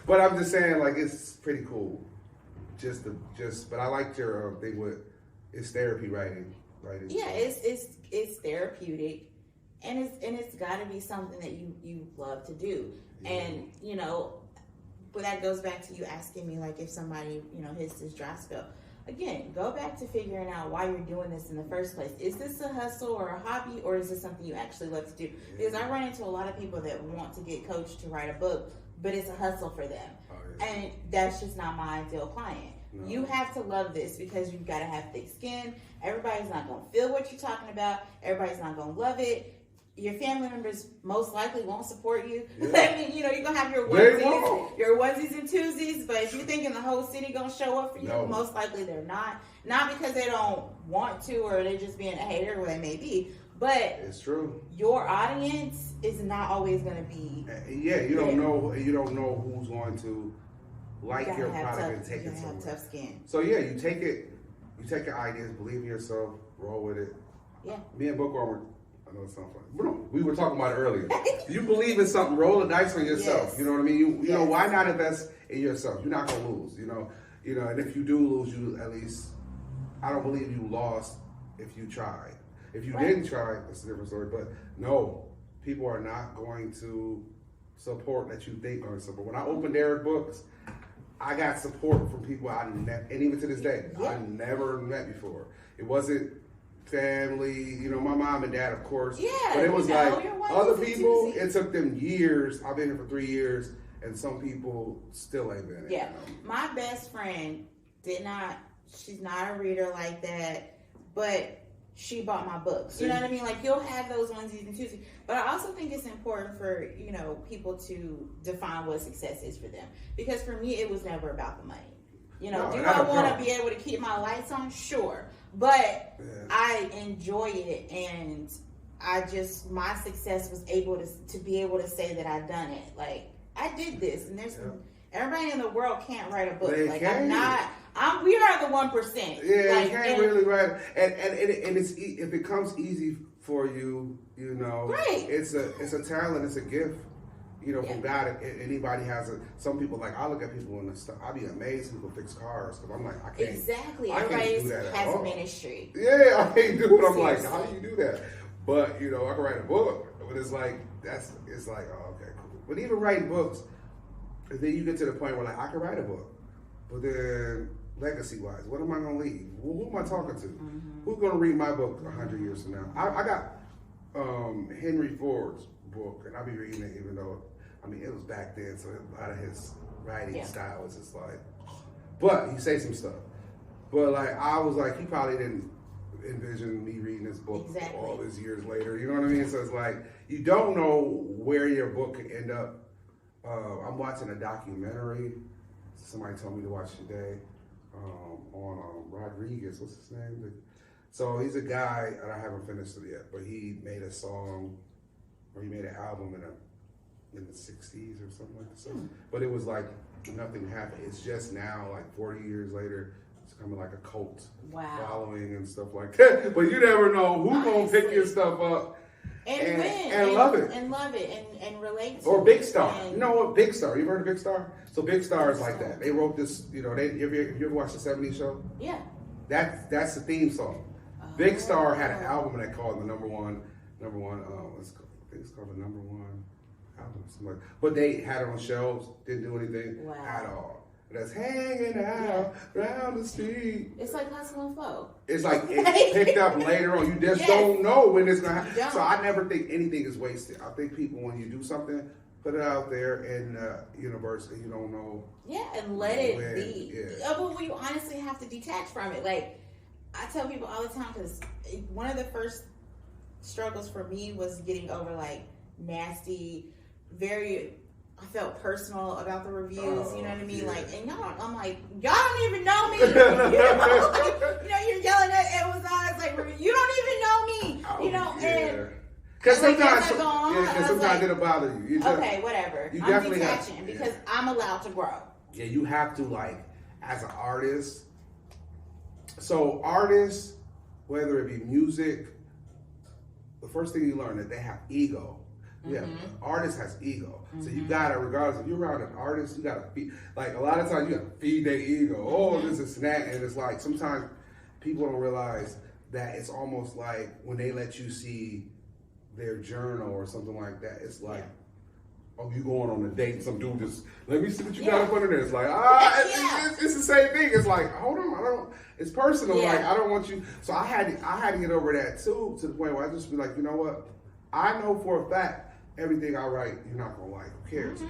But I'm just saying, like, it's pretty cool. But I liked your thing with it's therapy writing. Yeah, it's therapeutic, and it's got to be something that you love to do, and but that goes back to you asking me, like, if somebody hits this dry spell. Again, go back to figuring out why you're doing this in the first place. Is this a hustle or a hobby, or is this something you actually love to do? Because I run into a lot of people that want to get coached to write a book, but it's a hustle for them, and that's just not my ideal client. No. You have to love this because you've got to have thick skin. Everybody's not going to feel what you're talking about. Everybody's not going to love it. Your family members most likely won't support you. Yeah. I mean, you're going to have your onesies and twosies, but if you're thinking the whole city going to show up for you, most likely they're not. Not because they don't want to or they're just being a hater, or they may be, but it's true. Your audience is not always going to be. Yeah, you don't know who's going to like your product and take it somewhere. Have tough skin. So yeah, you take your ideas, believe in yourself, roll with it. Yeah. Me and Bookworm, I know it sounds funny. We were talking about it earlier. You believe in something, roll the dice on yourself. Yes. You know what I mean? You know, why not invest in yourself? You're not gonna lose. You know, and if you do lose, you at least, I don't believe you lost if you tried. If you didn't try, that's a different story. But no, people are not going to support that you think are support. When I opened Darick Books, I got support from people and even to this day, I never met before. It wasn't family, my mom and dad, of course. Yeah, but it was like other people, it took them years. I've been here for 3 years, and some people still ain't been. Yeah. My best friend she's not a reader like that, but she bought my books. You know what I mean? Like, you'll have those onesies and twosies. But I also think it's important for, people to define what success is for them. Because for me, it was never about the money. Do I want to be able to keep my lights on? Sure. But I enjoy it, and my success was able to be able to say that I've done it. Like, I did this, and everybody in the world can't write a book. We are the 1%. Yeah, you can't really write, and if it comes easy for you, great. It's a talent, it's a gift, from God. Anybody has some people, like, I look at people in the stuff, I'd be amazed people fix cars, because I'm like, I can't. Exactly. Everybody has ministry. Yeah, I can't do it. I'm like, how do you do that? But I can write a book. But it's like oh, okay, cool. But even writing books, then you get to the point where, like, I can write a book, but then legacy-wise, what am I going to leave? Who am I talking to? Mm-hmm. Who's going to read my book 100 years from now? I got Henry Ford's book, and I'll be reading it, even though, it was back then, so a lot of his writing style was just like, but he says some stuff. But, like, I was like, he probably didn't envision me reading this book all these years later. You know what I mean? So it's like, you don't know where your book could end up. I'm watching a documentary. Somebody told me to watch today on Rodriguez. What's his name? So he's a guy, and I haven't finished it yet, but he made a song, or he made an album in the 60s or something like that. But it was like nothing happened. It's just now, like 40 years later, it's becoming like a cult following and stuff like that. But you never know who's going to pick your stuff up. And love it. And love it and relate to it. Or Big Star. You know what? Big Star. You heard of Big Star? So Big Star is like that. They wrote this, you ever watched the 70s show? Yeah. That's the theme song. Big Star had an album that called the number one, I think it's called the number one album. But they had it on shelves, didn't do anything at all. That's hanging out around the street. It's like Hustle and Flow. It's like it's picked up later on. You just don't know when it's going to happen. So I never think anything is wasted. I think people, when you do something, put it out there in the universe, and you don't know. Yeah, and let it be. Yeah. But you honestly have to detach from it. Like, I tell people all the time, because one of the first struggles for me was getting over, like, nasty, I felt personal about the reviews, you know what I mean? Yeah. Like, and I'm like, y'all don't even know me. You're yelling at Amazon, it's like, you don't even know me, and because sometimes it'll bother you. Okay, whatever. I'm detaching because I'm allowed to grow. Yeah, you have to, like, as an artist. So artists, whether it be music, the first thing you learn that they have ego. Yeah, artist has ego. So you gotta, regardless if you're around an artist, you gotta feed. Like a lot of times, you gotta feed their ego. Oh, this is that, and it's like sometimes people don't realize that it's almost like when they let you see their journal or something like that. It's like, oh, you going on a date and some dude just let me see what you got up under there. It's like it's the same thing. It's like, hold on, I don't. It's personal. Like I don't want you. So I had to get over that too, to the point where I just be like, you know what? I know for a fact everything I write you're not gonna like. Who cares?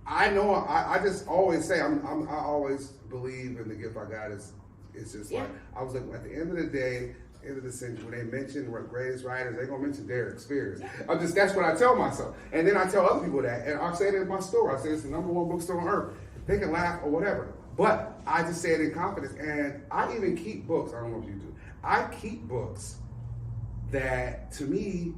I know. I just always say I always believe in the gift I got. It's just like I was like at the end of the day. End of the century, when they mention what greatest writers, they're gonna mention Darick Spears. That's what I tell myself, and then I tell other people that, and I say it in my store. I say it's the #1 bookstore on earth. They can laugh or whatever, but I just say it in confidence. And I even keep books. I don't know if you do. I keep books that to me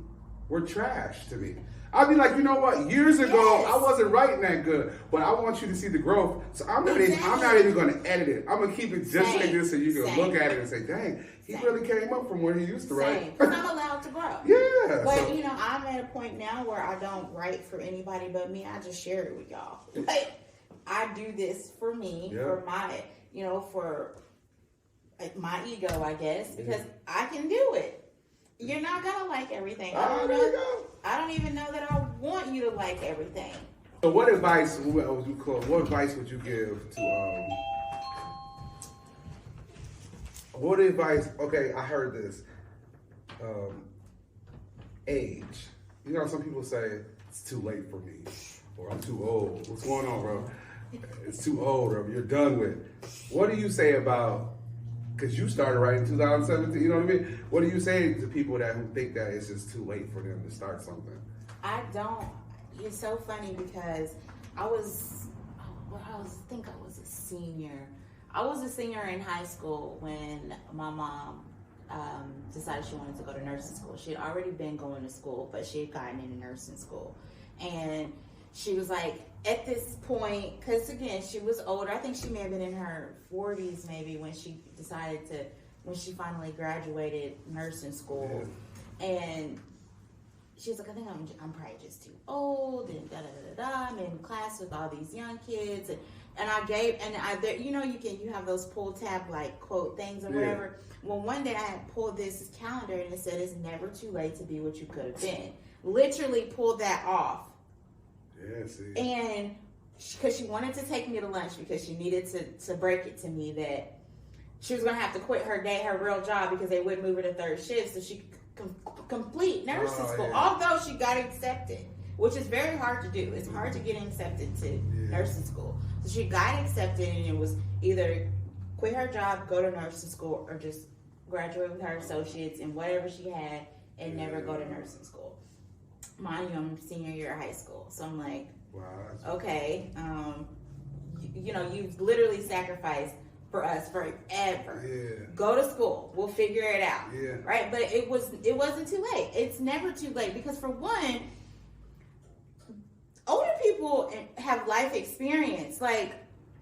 were trash to me. I'd be like, you know what? Years ago, I wasn't writing that good, but I want you to see the growth. So I'm not even going to edit it. I'm going to keep it just like this, so you can look at it and say, "Dang, he really came up from where he used to write." Because I'm allowed to grow. Yeah. But you know, I'm at a point now where I don't write for anybody but me. I just share it with y'all. Like I do this for me, for my, for like my ego, I guess, because I can do it. You're not gonna like everything. I don't even know that I want you to like everything. So what advice would you give to what advice, okay, I heard this. Age. You know, some people say it's too late for me, or I'm too old. What's going on, bro? It's too old, or you're done with. What do you say about, because you started writing in 2017, you know what I mean? What do you say to people who think that it's just too late for them to start something? I don't. It's so funny because I was a senior. I was a senior in high school when my mom decided she wanted to go to nursing school. She had already been going to school, but she had gotten into nursing school. And she was like, at this point, because again, she was older. I think she may have been in her 40s maybe when she finally graduated nursing school. Yeah. And she was like, I think I'm probably just too old, and I'm in class with all these young kids, you have those pull tab like quote things or whatever. Well, one day I had pulled this calendar and it said it's never too late to be what you could have been. Literally pulled that off. Yeah, see. And because she wanted to take me to lunch because she needed to break it to me that she was going to have to quit her real job because they wouldn't move her to third shift so she could complete nursing school. Although she got accepted, which is very hard to do. It's hard to get accepted to nursing school. So she got accepted, and it was either quit her job, go to nursing school, or just graduate with her associates and whatever she had and never go to nursing school. Mind you, I'm senior year of high school. So I'm like, wow, okay, you've literally sacrificed for us forever. Yeah. Go to school. We'll figure it out. Yeah. Right? But it wasn't too late. It's never too late because for one, older people have life experience.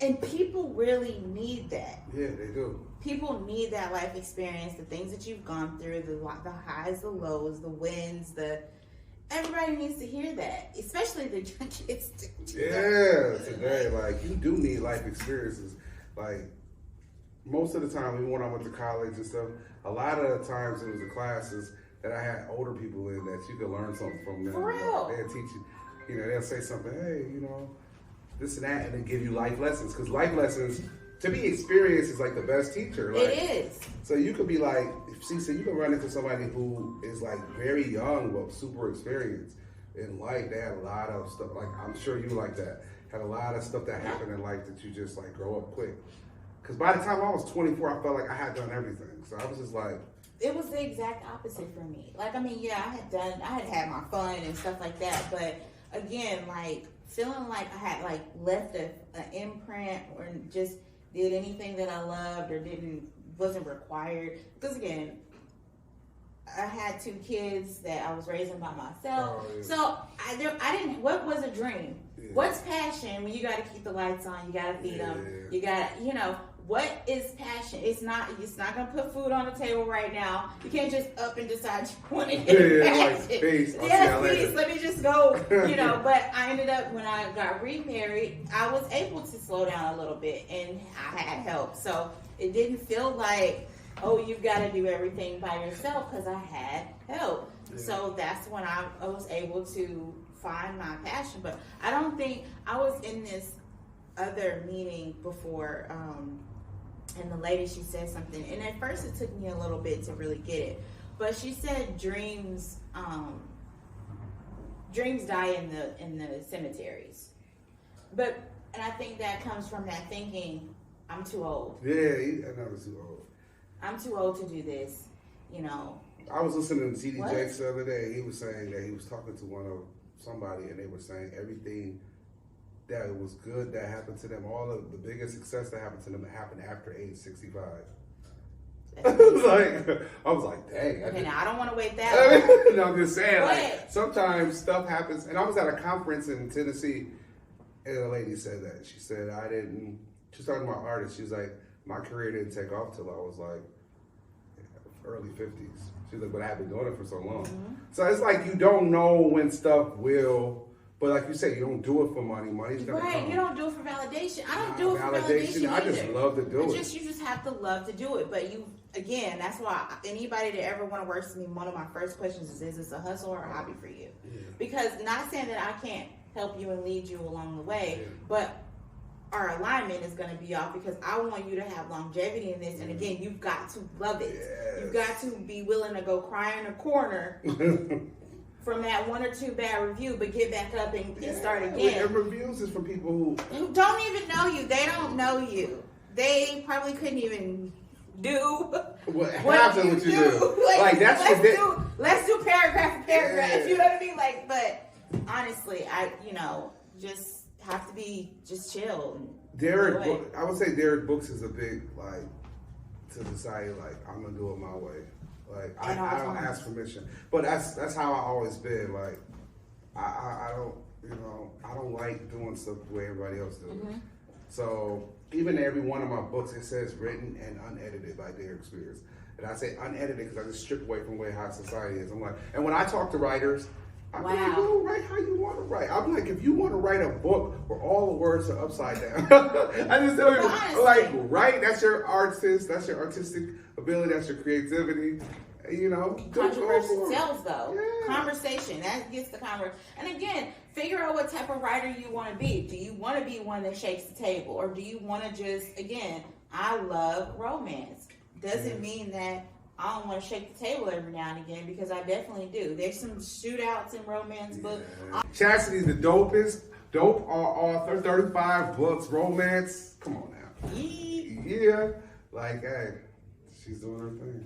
And people really need that. Yeah, they do. People need that life experience, the things that you've gone through, the highs, the lows, the wins, everybody needs to hear that, especially the kids. Yeah, today, you do need life experiences. Most of the time, even when I went to college and stuff, a lot of the times it was the classes that I had older people in that you could learn something from them. For real. They'll teach you, they'll say something, hey, this and that, and then give you life lessons. Because life lessons, to me, experience is the best teacher. It is. So you could be you can run into somebody who is very young but super experienced in life. They had a lot of stuff, I'm sure you like that. Had a lot of stuff that happened in life that you just grow up quick. Because by the time I was 24, I felt like I had done everything. So I was just it was the exact opposite for me. I had had my fun and stuff like that. But again, feeling like I had left an imprint or just did anything that I loved or wasn't required. Because again, I had 2 kids that I was raising by myself. Oh, yeah. So I didn't, what was a dream? Yeah. What's passion when you got to keep the lights on, you got to feed them, you got, what is passion? It's not gonna put food on the table right now. You can't just up and decide you want to get passion. Like, peace. Yes, please, let me just go, but I ended up, when I got remarried, I was able to slow down a little bit, and I had help. So it didn't feel like, oh, you've got to do everything by yourself, because I had help. Yeah. So that's when I was able to find my passion. But I don't think, I was in this other meeting before, and the lady, she said something, and at first it took me a little bit to really get it, but she said dreams die in the cemeteries. And I think that comes from that thinking, I'm too old. Yeah, I never too old. I'm too old to do this, I was listening to T.D. Jakes the other day. He was saying that he was talking to somebody, and they were saying everything that was good that happened to them, all of the biggest success that happened to them happened after age 65. I was like, dang. Okay, now I don't want to wait that long. No, I'm just saying, like, sometimes stuff happens. And I was at a conference in Tennessee, and a lady said that. She said, she was talking about artists. She was like, my career didn't take off till I was like early 50s. She was like, but I have been doing it for so long. Mm-hmm. So it's like, you don't know when stuff will, but like you said, you don't do it for money. Money's gonna come. Right, you don't do it for validation. I don't do it for validation I just love to do it. You just have to love to do it. But again, that's why anybody that ever want to work with me, one of my first questions is this a hustle or a hobby for you? Yeah. Because not saying that I can't help you and lead you along the way, but our alignment is going to be off, because I want you to have longevity in this. And again, you've got to love it. Yes. You've got to be willing to go cry in a corner from that one or two bad review, but get back up and start again. And reviews is from people who don't even know you. They don't know you. They probably couldn't even do what you do. Like that's let's do paragraph for paragraph. Yeah. You know what I mean? Like, but honestly, I just have to be just chill. Darick, I would say Darick Books is a big to decide I'm gonna do it my way. Like I don't ask permission, but that's how I always been. Like I don't like doing stuff the way everybody else does. Mm-hmm. So even every one of my books, it says written and unedited by Darick Spears. And I say unedited because I just strip away from the way high society is. I'm like, and when I talk to writers, I'm like, write how you want to write. I'm like, if you want to write a book where all the words are upside down, I just tell you, write. That's your artist. That's your artistic ability. That's your creativity. Controversy sells, though. Yeah. Conversation, that gets the conversation. And again, figure out what type of writer you want to be. Do you want to be one that shakes the table, or do you want to just, again, I love romance. Doesn't mean that I don't want to shake the table every now and again, because I definitely do. There's some shootouts in romance books. Chastity's the dopest. Dope author, 35 books, romance. Come on now. Yeah. Like, hey, she's doing her thing.